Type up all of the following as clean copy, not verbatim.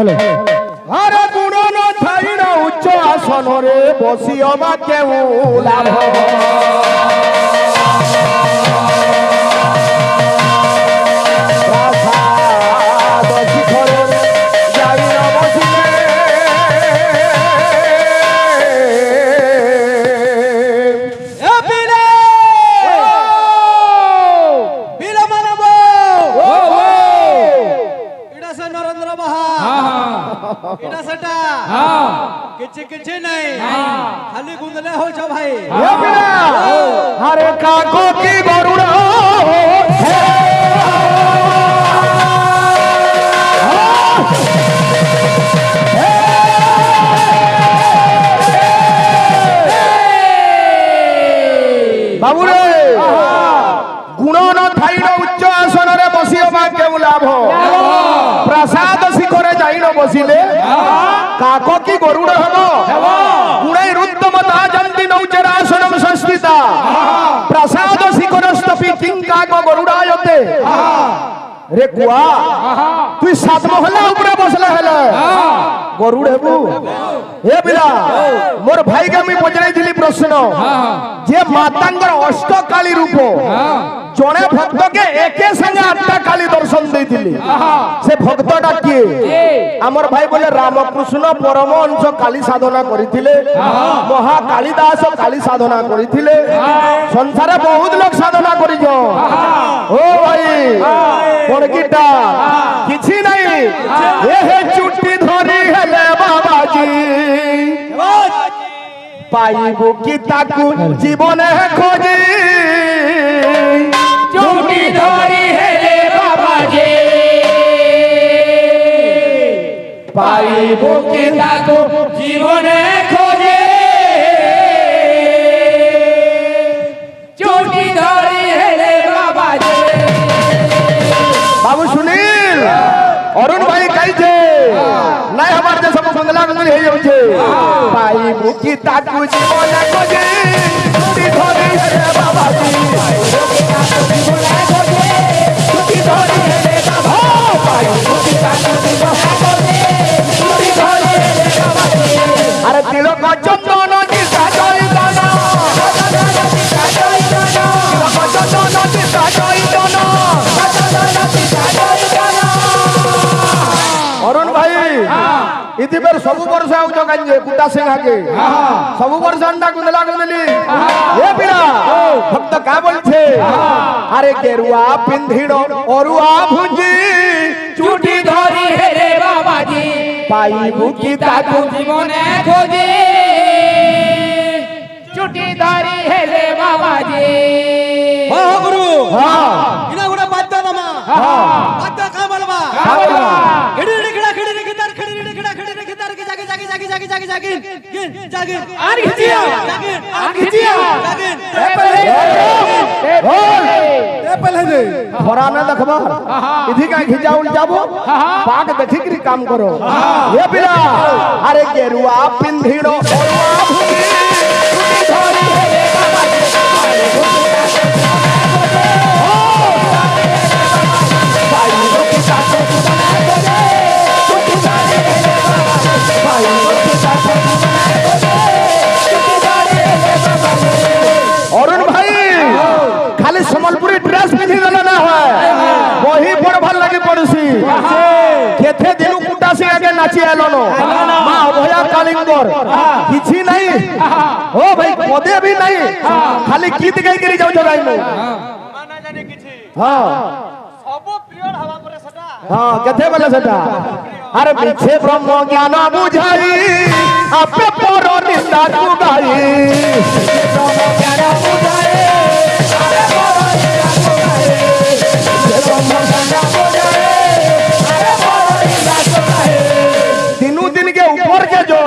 আরে গুণ ন ঠাই না উচ্চ আসনরে বসিও বা কেউ লাভ किचे नहीं खाली गुंदले हो जाओ भाई अरे काको की गरुड़ा बाबू रे गुण न थाई न उच्च आसन रे बसियो बा केउ लाभ प्रसाद शिखरे जाई न बसिले काको की गरुड़ हबो गुणै रुद्रमता जंती नौचरासनम संस्थिता प्रसाद शिखरस्तपि किं काको गरुड़ायते रे कुआ तू सात महला ऊपर बसले हेले गरुड़ हेबू हे बिला मोर भाई के मी पजराई दिली प्रश्न जे मातांगर अष्टकाली रूप जने भक्त के एके संगे आठटा काली दर्शन देथिली से भक्तटा किए हमर भाई बोले रामकृष्ण परमहंस काली साधना करिथिले महा कालिदास काली साधना करिथिले संसारे बहुत लोग साधना करि जो ओ भाई बड़कीटा किछि नहीं ए हे चुट्टी धरी हेले बाबाजी पाइबो की ताकू जीवने खोजी चुट्टी धरी हेले बाबाजी पाइबो की ताकू जीवने खोजी चुट्टी धरी हेले बाबाजी बाबू सुनील अरुण भाई कही छे नहीं हमार जे सब बंगला बंगली हे जाउ छे पाई मुकी ताकू जीवन खोजे छुट्टी धरी हे बाबाजी पाई मुकी ताकू जीवन खोजे छुट्टी धरी हे बाबा पाई मुकी ताकू जीवन खोजे छुट्टी धरी हे बाबाजी अरे तिलक चंदन की साजई दाना अरुण भाई इति बेर सब वर्ष आउ तो कांजे कुटा सिंह आके सब वर्ष अंडा गुंदला गुंदली ए बिना भक्त का बोलछे अरे केरुआ पिंधिड़ो अरुआ भुजी चुट्टी धरी हेले बाबाजी पाई मुकी ताकू जीवने खोजी चुट्टी धरी हेले बाबाजी हां गुरु हां इना गुना बाद्दा दमा हां बाद्दा का बलवा खड़ी खड़ा खड़ी खिदार खड़ी खड़ा खड़ी खिदार के जागे जागे जागे जागे जागे जागे जागे आन खिचिया जागे आन खिचिया जागे ए पहले दे फराना देखबा इधि का खिजाउल जाबो पाक देखि के काम करो ये बिला अरे केरुआ पिंधिड़ो ओरुआ भुजी छुट्टी धरी हेले बाबाजी पाई मुकी ताकू जीवन खोजे छुट्टी धरी हेले बाबाजी पाई मुकी ताकू जीवन खोजे छुट्टी धरी हेले बाबाजी अरुण भाई खाली संबलपुरी ड्रेस पिंधि देला ना है वही पर भल लगी पड़सी केथे दिनु कुटा से आगे नाची आलोनो मां अभया कालिंगर किछि नहीं ओ भाई पदे भी नहीं खाली गीत गाई करी जाउ जगाई में माना जाने किछि हां सब प्रिय हवा करे सटा हां केथे बोले सेटा अरे पीछे ब्रह्म ज्ञान बुझाई आपे पर निंदा तू गाई ब्रह्म ज्ञान बुझाई आपे पर निंदा तू गाई ब्रह्म ज्ञान बुझाई आपे पर निंदा तू गाई तीनों दिन के ऊपर के जो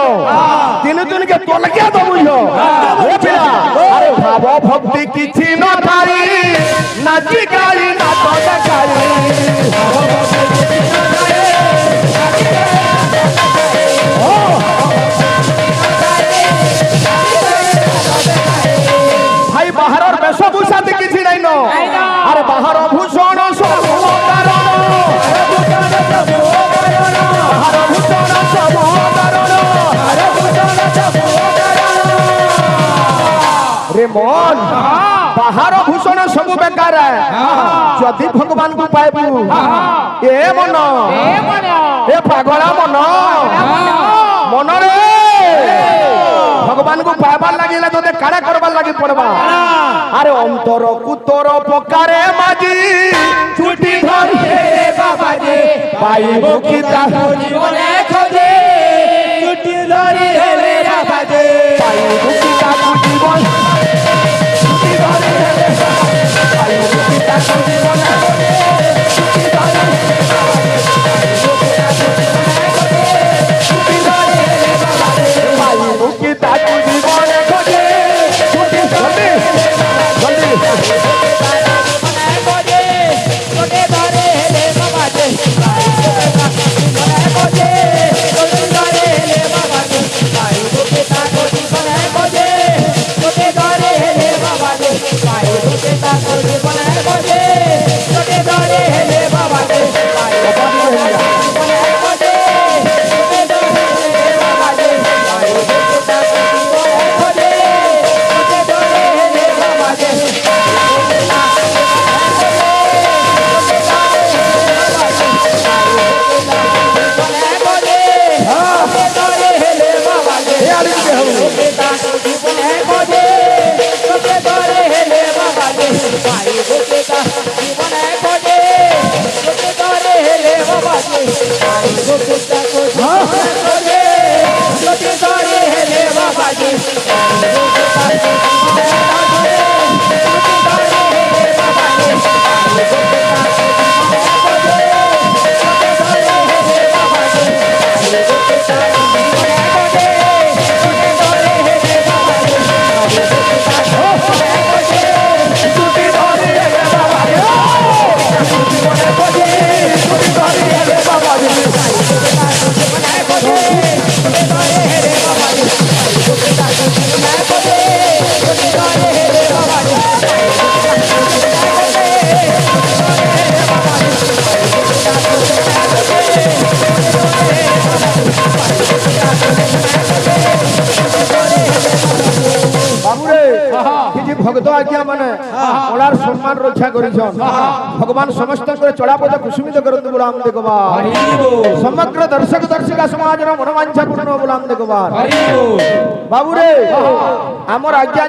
तीनों दिन के तोल के तो बुझो ए पिला अरे भाव भक्ति किछि न थाई नाची गाई ना तो गाई भाव भक्ति किछि न थाई भाई बाहर वेशभूषा किसी नहीं नो अरे बाहर भूषण सब कारण बाहर भूषण মন বাহার ভূষণ সবু বেকার যদি ভগবান কু পাইবু এ মন এ পাগলা মন মনরে ভগবান কু পাইবার লাগিলে তোতে কাড়া করবার লাগি পড়বা আরে অন্তর কুতর পকারে মাজি ছুটি ধরি হেলে বাবাজি পাইব কি তা জীবনে খোঁজে ছুটি ধরি হেলে বাবাজি পাইব কি তা জীবন ছুটি ধরি হেলে পাইব কি তা জীবন ছুটি ধরি পাইব কি তা জীবন খোঁজে ছুটি ধরি জলদি খোঁজে ছুটি ধরি হেলে বাবাজি জীবনে খোঁজে ছুটি ধরি হেলে বাবাজি জীবনে খোঁজে ছুটি ধরি হেলে বাবাজি জীবনে খোঁজে ছুটি ধরি হেলে বাবাজি ভক্ত আজ্ঞা মানে ওলার সম্মান রক্ষা করেছেন ভগবান সমস্ত করে চড়াপদ কুসুমিত করন্তু বলে আম দেখবার সমগ্র দর্শক দর্শিকা সমাজের মনোবাঞ্ছা পূর্ণ বলে আম দেখবার বাবুরে আমার আজ্ঞা